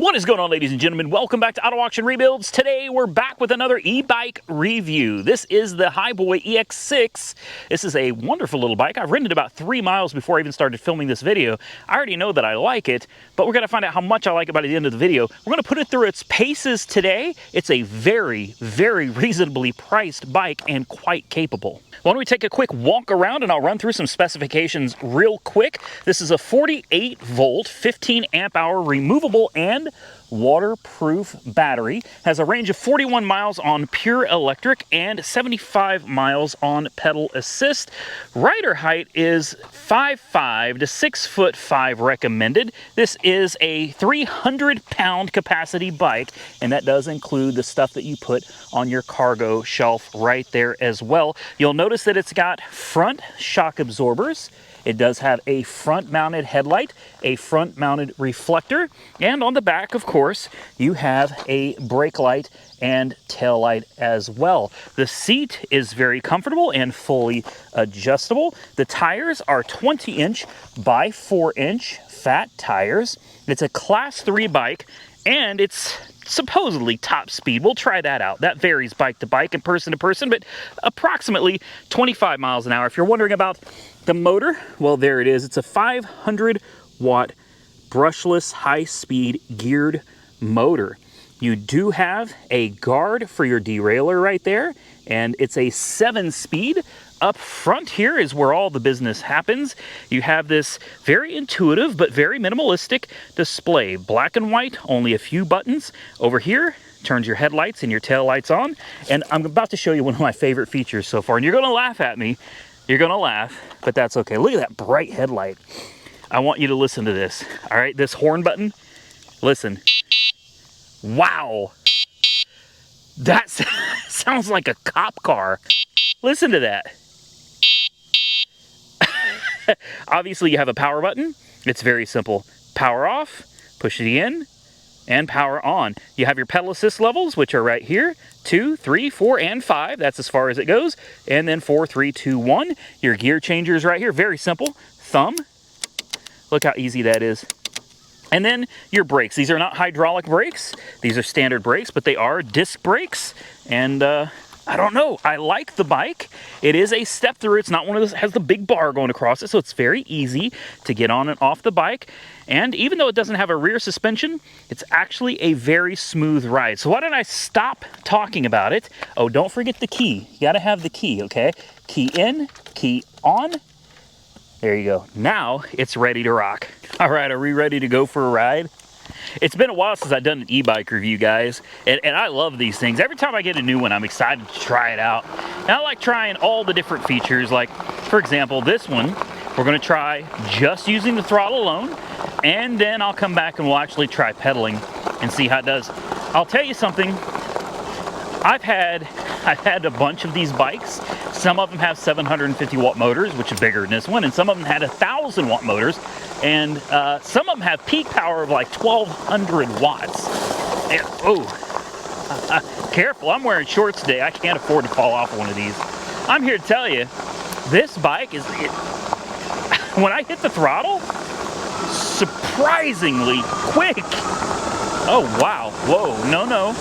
What is going on, ladies and gentlemen? Welcome back to Auto Auction Rebuilds. Today we're back with another e-bike review. This is the Hiboy EX6. This is a wonderful little bike. I've ridden it about 3 miles before I even started filming this video. I already know that I like it, but we're going to find out how much I like it by the end of the video. We're going to put it through its paces today. It's a very, very reasonably priced bike and quite capable. Why don't we take a quick walk around and I'll run through some specifications real quick. This is a 48 volt, 15 amp hour removable and waterproof battery. Has a range of 41 miles on pure electric and 75 miles on pedal assist. Rider height is 5'5" to 6'5" recommended. This is a 300-pound capacity bike, and that does include the stuff that you put on your cargo shelf right there as well. You'll notice that it's got front shock absorbers. It does have a front-mounted headlight, a front-mounted reflector, and on the back, of course, you have a brake light and tail light as well. The seat is very comfortable and fully adjustable. The tires are 20-inch by 4-inch fat tires. It's a Class 3 bike, and it's supposedly top speed. We'll try that out. That varies bike to bike and person to person, but approximately 25 miles an hour. If you're wondering about the motor, well, there it is. It's a 500-watt brushless high-speed geared motor. You do have a guard for your derailleur right there, and it's a 7-speed. Up front here is where all the business happens. You have this very intuitive but very minimalistic display. Black and white, only a few buttons. Over here, turns your headlights and your tail lights on. And I'm about to show you one of my favorite features so far. And you're gonna laugh at me. You're gonna laugh, but that's okay. Look at that bright headlight. I want you to listen to this. All right, this horn button, listen. Wow. That sounds like a cop car. Listen to that. Obviously, you have a power button. It's very simple. Power off, push it in, and power on. You have your pedal assist levels, which are right here. 2, 3, 4, and 5. That's as far as it goes. And then 4, 3, 2, 1. Your gear changers right here. Very simple. Thumb. Look how easy that is. And then your brakes. These are not hydraulic brakes. These are standard brakes, but they are disc brakes. And I don't know. I like the bike. It is a step through. It's not one of those that has the big bar going across it, so it's very easy to get on and off the bike. And even though it doesn't have a rear suspension, it's actually a very smooth ride. So why don't I stop talking about it? Oh, don't forget the key. You got to have the key, okay? Key in, key on. There you go. Now it's ready to rock. All right, are we ready to go for a ride? It's been a while since I've done an e-bike review, guys, and I love these things. Every time I get a new one, I'm excited to try it out. And I like trying all the different features. Like, for example, this one, we're going to try just using the throttle alone, and then I'll come back and we'll actually try pedaling and see how it does. I'll tell you something. I've had a bunch of these bikes. Some of them have 750-watt motors, which is bigger than this one, and some of them had 1,000-watt motors, and some of them have peak power of like 1,200 watts. And, oh, careful, I'm wearing shorts today. I can't afford to fall off one of these. I'm here to tell you, this bike is, when I hit the throttle, surprisingly quick. Oh, wow, whoa, no.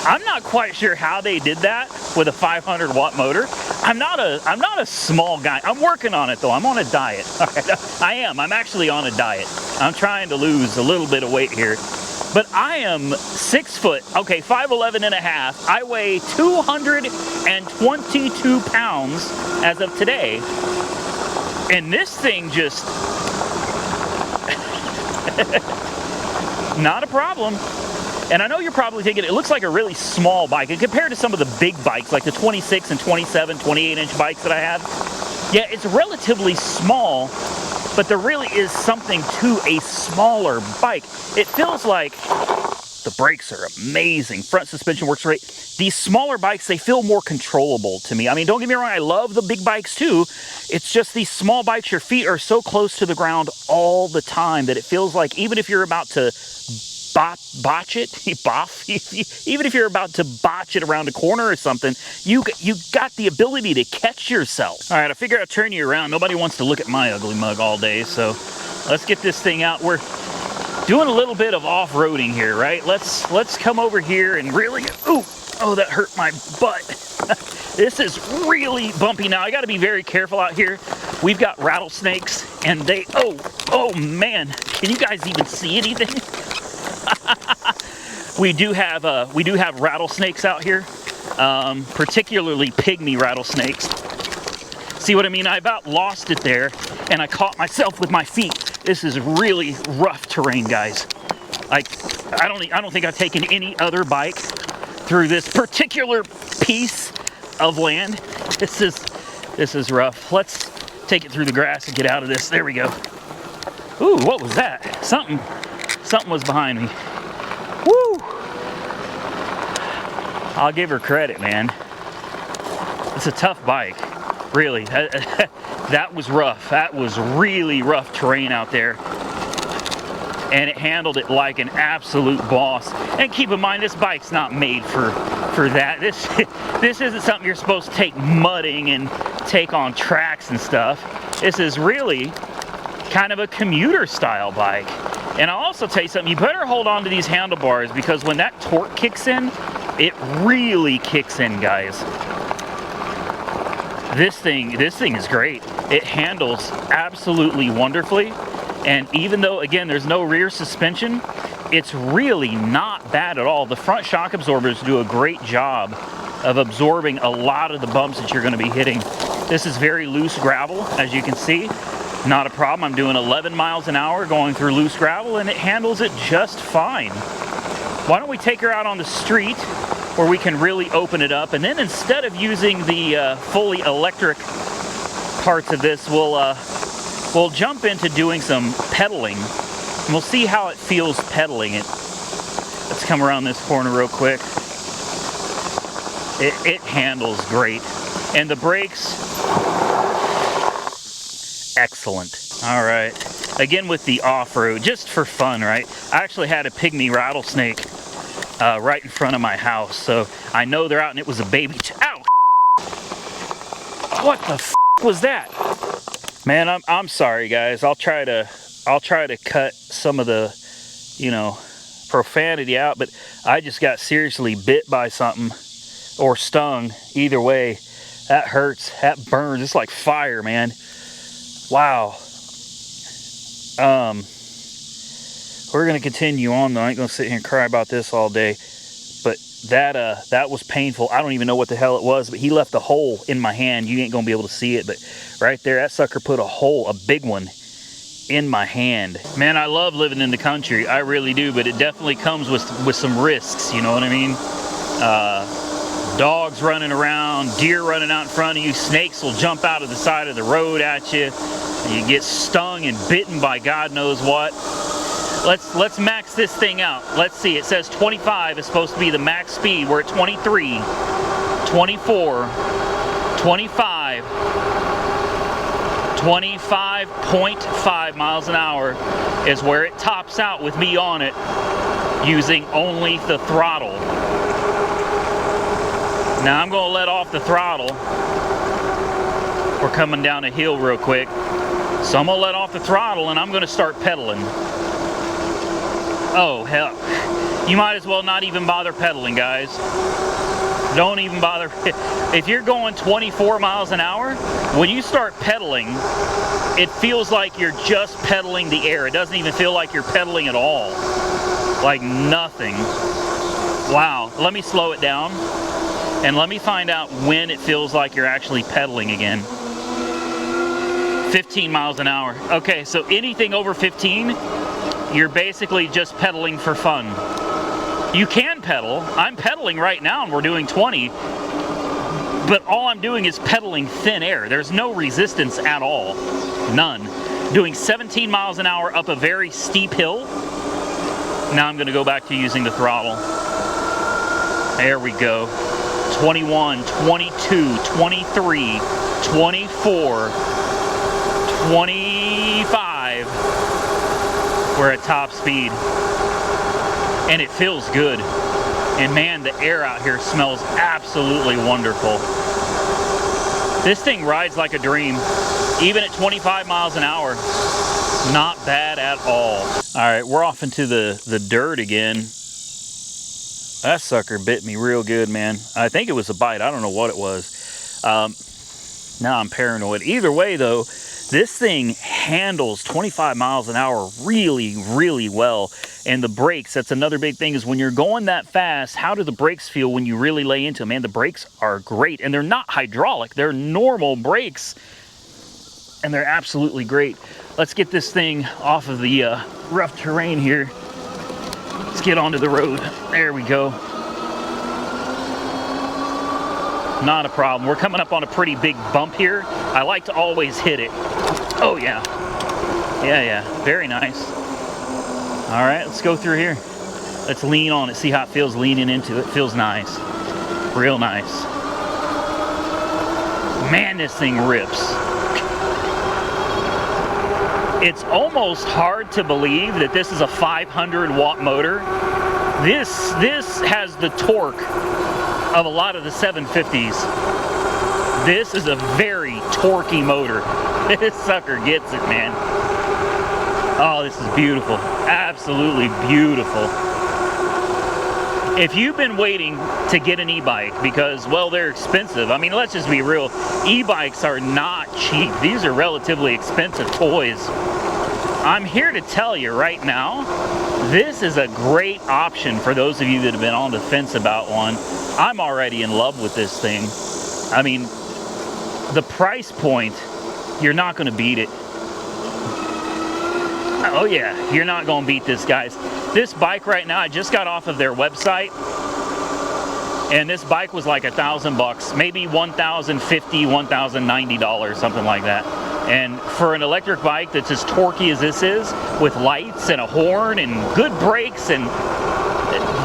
I'm not quite sure how they did that with a 500-watt motor. I'm not a small guy. I'm working on it though. I'm on a diet. All right, I'm actually on a diet. I'm trying to lose a little bit of weight here. But I am 6 foot, okay, 5'11" and a half. I weigh 222 pounds as of today. And this thing just, not a problem. And I know you're probably thinking, it looks like a really small bike. And compared to some of the big bikes, like the 26 and 27, 28-inch bikes that I have, yeah, it's relatively small, but there really is something to a smaller bike. It feels like the brakes are amazing. Front suspension works great. These smaller bikes, they feel more controllable to me. I mean, don't get me wrong, I love the big bikes too. It's just these small bikes, your feet are so close to the ground all the time that it feels like even if you're about to botch it, even if you're about to botch it around a corner or something, you got the ability to catch yourself. All right, I figure I'll turn you around. Nobody wants to look at my ugly mug all day, so let's get this thing out. doing a little bit of off-roading here, right? Let's come over here and really, oh, that hurt my butt. This is really bumpy now. I got to be very careful out here. We've got rattlesnakes, and they, oh man, can you guys even see anything? We do have rattlesnakes out here, particularly pygmy rattlesnakes. See what I mean? I about lost it there, and I caught myself with my feet. This is really rough terrain, guys. I don't think I've taken any other bike through this particular piece of land. This is rough. Let's take it through the grass and get out of this. There we go. Ooh, what was that? Something was behind me. Woo! I'll give her credit, man. It's a tough bike. Really, that was rough. That was really rough terrain out there. And it handled it like an absolute boss. And keep in mind, this bike's not made for that. This isn't something you're supposed to take mudding and take on tracks and stuff. This is really kind of a commuter style bike. And I'll also tell you something, you better hold on to these handlebars, because when that torque kicks in, it really kicks in, guys. This thing is great. It handles absolutely wonderfully. And even though, again, there's no rear suspension, it's really not bad at all. The front shock absorbers do a great job of absorbing a lot of the bumps that you're going to be hitting. This is very loose gravel, as you can see. Not a problem. I'm doing 11 miles an hour going through loose gravel, and it handles it just fine. Why don't we take her out on the street where we can really open it up, and then instead of using the fully electric parts of this, we'll jump into doing some pedaling, and we'll see how it feels pedaling it. Let's come around this corner real quick. It handles great, and the brakes, excellent. All right, again with the off-road, just for fun, right? I actually had a pygmy rattlesnake right in front of my house, so I know they're out, and it was a baby. Ow! What the f was that? Man, I'm sorry, guys. I'll try to cut some of the, profanity out, but I just got seriously bit by something or stung. Either way, that hurts. That burns. It's like fire, man. Wow. We're gonna continue on though. I ain't gonna sit here and cry about this all day. But that was painful. I don't even know what the hell it was, but he left a hole in my hand. You ain't gonna be able to see it, but right there, that sucker put a hole, a big one, in my hand. Man, I love living in the country. I really do, but it definitely comes with some risks, you know what I mean? Dogs running around, deer running out in front of you, snakes will jump out of the side of the road at you. You get stung and bitten by God knows what. Let's max this thing out. Let's see, it says 25 is supposed to be the max speed. We're at 23, 24, 25, 25.5 miles an hour is where it tops out with me on it, using only the throttle. Now I'm gonna let off the throttle. We're coming down a hill real quick. So I'm gonna let off the throttle and I'm gonna start pedaling. Oh, hell. You might as well not even bother pedaling, guys. Don't even bother. If you're going 24 miles an hour, when you start pedaling, it feels like you're just pedaling the air. It doesn't even feel like you're pedaling at all. Like nothing. Wow. Let me slow it down. And let me find out when it feels like you're actually pedaling again. 15 miles an hour. Okay, so anything over 15, you're basically just pedaling for fun. You can pedal. I'm pedaling right now and we're doing 20, but all I'm doing is pedaling thin air. There's no resistance at all. None. Doing 17 miles an hour up a very steep hill. Now I'm gonna go back to using the throttle. There we go. 21, 22, 23, 24, 25. We're at top speed. And it feels good. And man, the air out here smells absolutely wonderful. This thing rides like a dream. Even at 25 miles an hour, not bad at all. All right, we're off into the dirt again. That sucker bit me real good, man. I think it was a bite. I don't know what it was. Now I'm paranoid. Either way, though, this thing handles 25 miles an hour really, really well. And the brakes, that's another big thing, is when you're going that fast, how do the brakes feel when you really lay into them? Man, the brakes are great. And they're not hydraulic. They're normal brakes. And they're absolutely great. Let's get this thing off of the rough terrain here. Let's get onto the road. There we go. Not a problem. We're coming up on a pretty big bump here. I like to always hit it. Oh yeah. Yeah. Very nice. All right, let's go through here. Let's lean on it, see how it feels leaning into it. Feels nice. Real nice. Man, this thing rips. It's almost hard to believe that this is a 500 watt motor. This has the torque of a lot of the 750s. This is a very torquey motor. This sucker gets it, man. Oh, this is beautiful. Absolutely beautiful. If you've been waiting to get an e-bike because, well, they're expensive. I mean, let's just be real. E-bikes are not cheap. These are relatively expensive toys. I'm here to tell you right now, this is a great option for those of you that have been on the fence about one. I'm already in love with this thing. I mean, the price point, you're not going to beat it. Oh yeah, you're not going to beat this, guys. This bike right now, I just got off of their website, and this bike was like $1,000, maybe $1,050, $1,090, something like that. And for an electric bike that's as torquey as this is, with lights and a horn and good brakes, and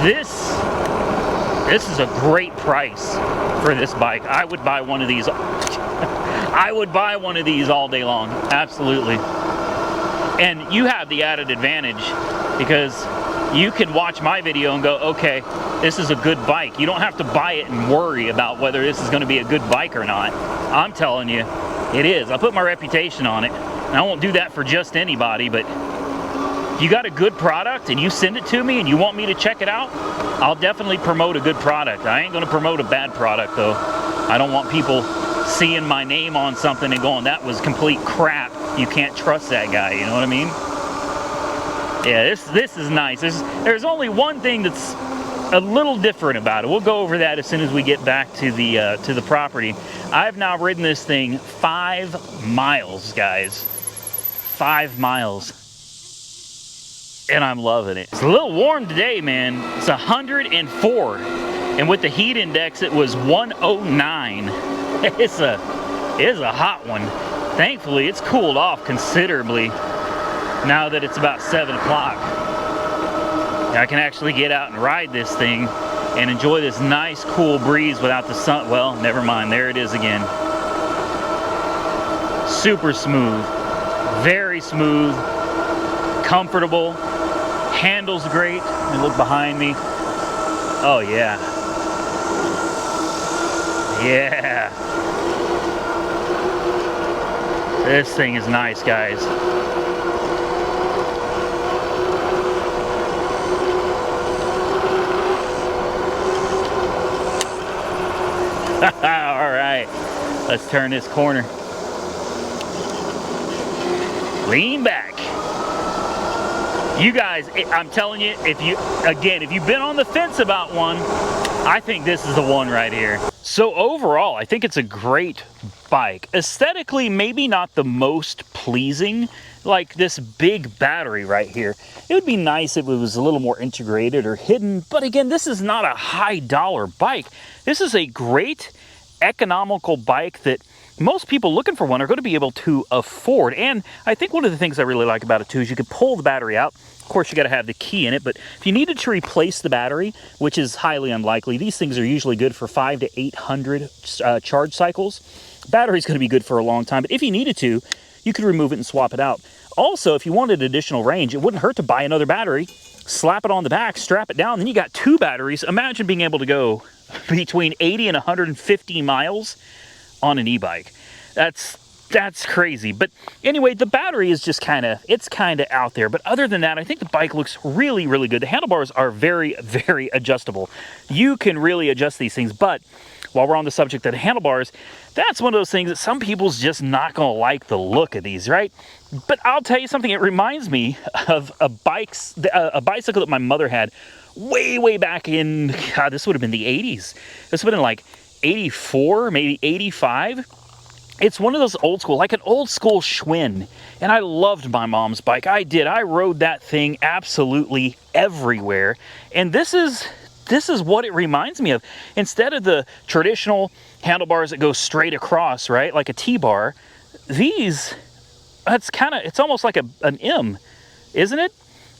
this is a great price for this bike. I would buy one of these. I would buy one of these all day long. Absolutely. And you have the added advantage because you can watch my video and go, okay, this is a good bike. You don't have to buy it and worry about whether this is going to be a good bike or not. I'm telling you, it is. I put my reputation on it. And I won't do that for just anybody, but if you got a good product and you send it to me and you want me to check it out, I'll definitely promote a good product. I ain't going to promote a bad product, though. I don't want people seeing my name on something and going, that was complete crap. You can't trust that guy, you know what I mean? Yeah, this is nice. There's only one thing that's a little different about it. We'll go over that as soon as we get back to the property. I've now ridden this thing 5 miles, guys. 5 miles. And I'm loving it. It's a little warm today, man. It's 104. And with the heat index, it was 109. It's a hot one. Thankfully, it's cooled off considerably now that it's about 7 o'clock. I can actually get out and ride this thing and enjoy this nice cool breeze without the sun. Well, never mind, there it is again. Super smooth, very smooth, comfortable, handles great. Let me look behind me. Oh yeah. Yeah. This thing is nice, guys. All right, let's turn this corner. Lean back. You guys, I'm telling you, if you've been on the fence about one, I think this is the one right here. So overall, I think it's a great bike. Aesthetically, maybe not the most pleasing, like this big battery right here. It would be nice if it was a little more integrated or hidden, but again, this is not a high dollar bike. This is a great economical bike that most people looking for one are going to be able to afford. And I think one of the things I really like about it too is you can pull the battery out. Of course, you got to have the key in it, but if you needed to replace the battery, which is highly unlikely, these things are usually good for 500 to 800 charge cycles. Battery's going to be good for a long time, but if you needed to, you could remove it and swap it out. Also, if you wanted additional range, it wouldn't hurt to buy another battery, slap it on the back, strap it down, then you got 2 batteries. Imagine being able to go between 80 and 150 miles on an e-bike. That's That's crazy. But anyway, the battery is just it's kind of out there. But other than that, I think the bike looks really, really good. The handlebars are very, very adjustable. You can really adjust these things. But while we're on the subject of the handlebars, that's one of those things that some people's just not going to like the look of these, right? But I'll tell you something. It reminds me of a bicycle that my mother had way, way back in, God, this would have been the 80s. This would have been like 84, maybe 85. It's one of those old school, like an old school Schwinn. And I loved my mom's bike. I did. I rode that thing absolutely everywhere. And this is what it reminds me of. Instead of the traditional handlebars that go straight across, right, like a T-bar, these, it's almost like an M, isn't it?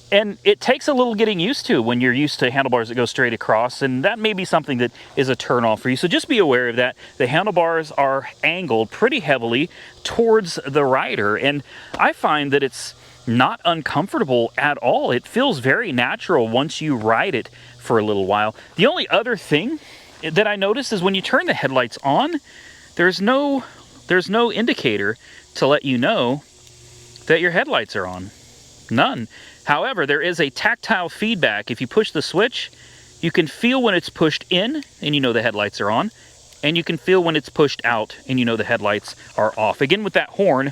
And it takes a little getting used to when you're used to handlebars that go straight across, and that may be something that is a turn-off for you. So just be aware of that. The handlebars are angled pretty heavily towards the rider, and I find that it's not uncomfortable at all. It feels very natural once you ride it for a little while. The only other thing that I noticed is when you turn the headlights on, there's no indicator to let you know that your headlights are on. None. However, there is a tactile feedback. If you push the switch, you can feel when it's pushed in and you know the headlights are on, and you can feel when it's pushed out and you know the headlights are off. Again, with that horn,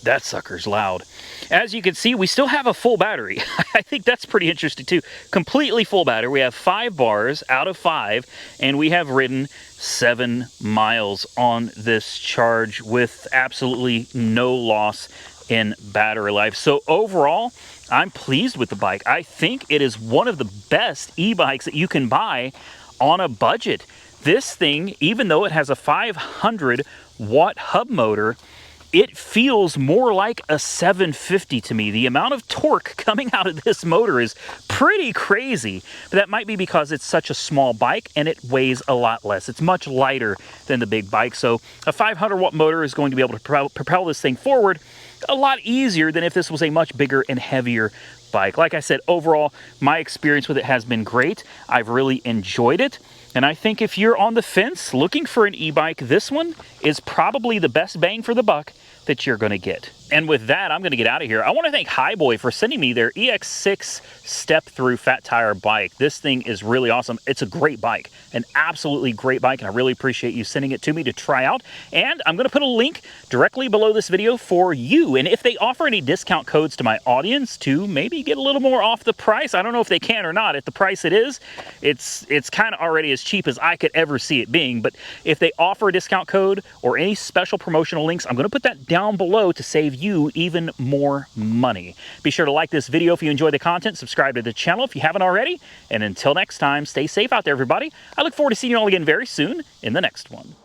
that sucker's loud. As you can see, we still have a full battery. I think that's pretty interesting too. Completely full battery. We have 5 bars out of 5, and we have ridden 7 miles on this charge with absolutely no loss in battery life. So overall, I'm pleased with the bike. I think it is one of the best e-bikes that you can buy on a budget. This thing, even though it has a 500 watt hub motor, it feels more like a 750 to me. The amount of torque coming out of this motor is pretty crazy. But that might be because it's such a small bike and it weighs a lot less. It's much lighter than the big bike. So a 500 watt motor is going to be able to propel this thing forward a lot easier than if this was a much bigger and heavier bike. Like I said, overall, my experience with it has been great. I've really enjoyed it. And I think if you're on the fence looking for an e-bike, this one is probably the best bang for the buck that you're going to get. And with that, I'm going to get out of here. I want to thank Hiboy for sending me their EX6 Step through fat tire bike. This thing is really awesome. It's a great bike, an absolutely great bike, and I really appreciate you sending it to me to try out. And I'm going to put a link directly below this video for you. And if they offer any discount codes to my audience to maybe get a little more off the price, I don't know if they can or not. At the price it is, it's kind of already as cheap as I could ever see it being. But if they offer a discount code or any special promotional links, I'm going to put that down below to save you even more money. Be sure to like this video if you enjoy the content, subscribe to the channel if you haven't already, and until next time, stay safe out there, everybody. I look forward to seeing you all again very soon in the next one.